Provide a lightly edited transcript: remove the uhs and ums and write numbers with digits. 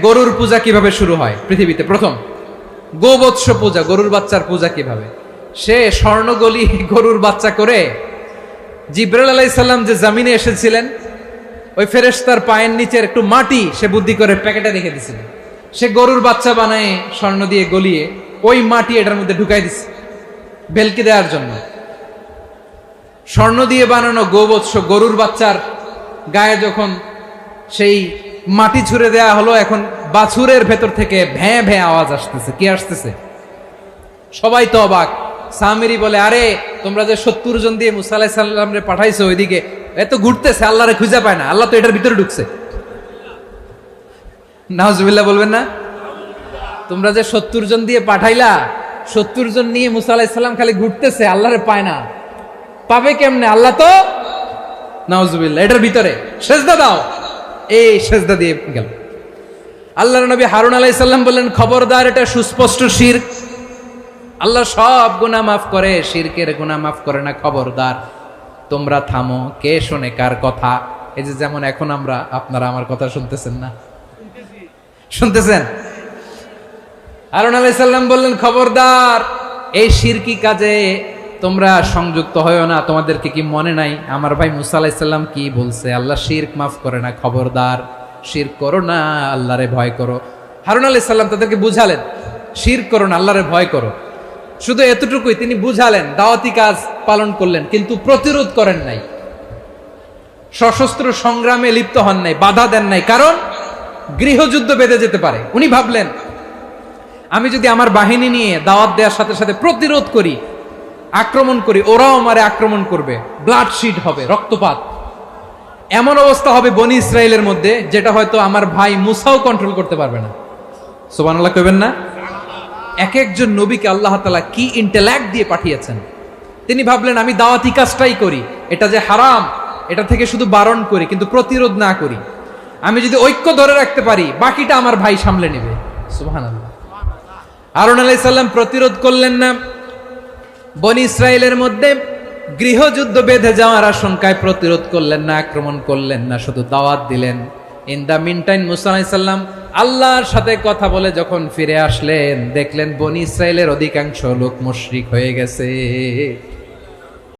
গরুর পূজা কিভাবে শুরু হয় পৃথিবীতে? প্রথম গোবৎস পূজা, গরুর বাচ্চার পূজা কিভাবে? সে স্বর্ণগলি গরুর বাচ্চা করে জিব্রাইল আলাইহিস সালাম যে জমিনে এসেছিলেন, ওই ফেরেশতার পায়ের নিচের একটু মাটি সে বুদ্ধি করে প্যাকেটে রেখে দিছিল। সে গরুর বাচ্চা বানায় স্বর্ণ দিয়ে গলিয়ে ওই মাটি এটার মধ্যে ঢুকাই দিছে ভেলকি দেওয়ার জন্য। স্বর্ণ দিয়ে বানানো গোবৎস গরুর বাচ্চার গায়ে যখন সেই মাটি ছুঁড়ে দেয়া হলো, এখন বাছুরের ভেতর থেকে ভ্যাঁ ভ্যাঁ আওয়াজ আসতেছে। কি আসতেছে? সবাই তো অবাক। সামিরি বলে, আরে তোমরা যে 70 জন দিয়ে মুসা আলাইহিস সালাম রে পাঠাইছো, ওইদিকে এত ঘুরতেছে, আল্লাহরে খুঁজে পায় না, আল্লাহ তো এটার ভিতরে ঢুকছে। নাউজুবিল্লাহ বলবেন না? তোমরা যে 70 জন দিয়ে পাঠাইলা, 70 জন নিয়ে মুসা আলাইহিস সালাম খালি ঘুরতেছে, আল্লাহরে পায় না। পাবে কেমনে? আল্লাহ তো, নাউজুবিল্লাহ, এটার ভিতরে সেজদা দাও। এই সেজদা দিয়ে গেল। আল্লাহর নবী হারুন আলাইহিস সালাম বললেন, খবরদার, এটা সুস্পষ্ট শিরক। আল্লাহ সব গুনাহ মাফ করে, শিরকের গুনাহ মাফ করে না, খবরদার তোমরা থামো। কে শোনে কার কথা? এই যে যেমন এখন আপনারা আমার কথা শুনতেছেন না? শুনতেছেন? হারুন আলাইহিস সালাম বললেন, খবরদার, এই শিরকি কাজে তোমরা সংযুক্ত হয়ো না। তোমাদেরকে কি মনে নাই আমার ভাই মুসা আলাইহিস সালাম কি বলছে? আল্লাহ শিরক মাফ করে না, খবরদার শিরক করো না, আল্লাহরে ভয় করো। হারুন আলাইহিস সালাম তাদেরকে বুঝালেন, শিরক করো না, আল্লাহরে ভয় করো। শুধু এতটুকুই তিনি বুঝালেন, দাওয়াতি কাজ পালন করলেন, কিন্তু প্রতিরোধ করেন নাই, সশস্ত্র সংগ্রামে লিপ্ত হন নাই, বাধা দেন নাই, কারণ গৃহযুদ্ধ বেঁধে যেতে পারে। উনি ভাবলেন, আমি যদি আমার বাহিনী নিয়ে দাওয়াত দেওয়ার সাথে সাথে প্রতিরোধ করি, আক্রমণ করি, ওরাও আমারে আক্রমণ করবে, ব্লাডশিট হবে, রক্তপাত, এমন অবস্থা হবে বনি ইসরায়েলের মধ্যে যেটা হয়তো আমার ভাই মুসাও কন্ট্রোল করতে পারবে না। সুবহানাল্লাহ কইবেন না? এক একজন নবীকে আল্লাহ তাআলা কি ইন্টেলেক্ট দিয়ে পাঠিয়েছেন। তিনি ভাবলেন, আমি দাওয়াতি কাজটাই করি, এটা যে হারাম এটা থেকে শুধু বারণ করি, কিন্তু প্রতিরোধ না করি। আমি যদি ঐক্য ধরে রাখতে পারি, বাকিটা আমার ভাই সামলে নেবে। সুবহানাল্লাহ। হারুন আলাইহিস সালাম প্রতিরোধ করলেন না, বনি ইসরায়েলের মধ্যে গৃহযুদ্ধ বেঁধে যাওয়ার আশঙ্কায় প্রতিরোধ করলেন না, আক্রমণ করলেন না, শুধু দাওয়াত দিলেন। ইন দা মিন টাইম মুসা আলাইহিস সালাম আল্লাহর সাথে কথা বলে যখন ফিরে আসলেন, দেখলেন বনি ইসরায়েলের অধিকাংশ লোক মুশরিক হয়ে গেছে।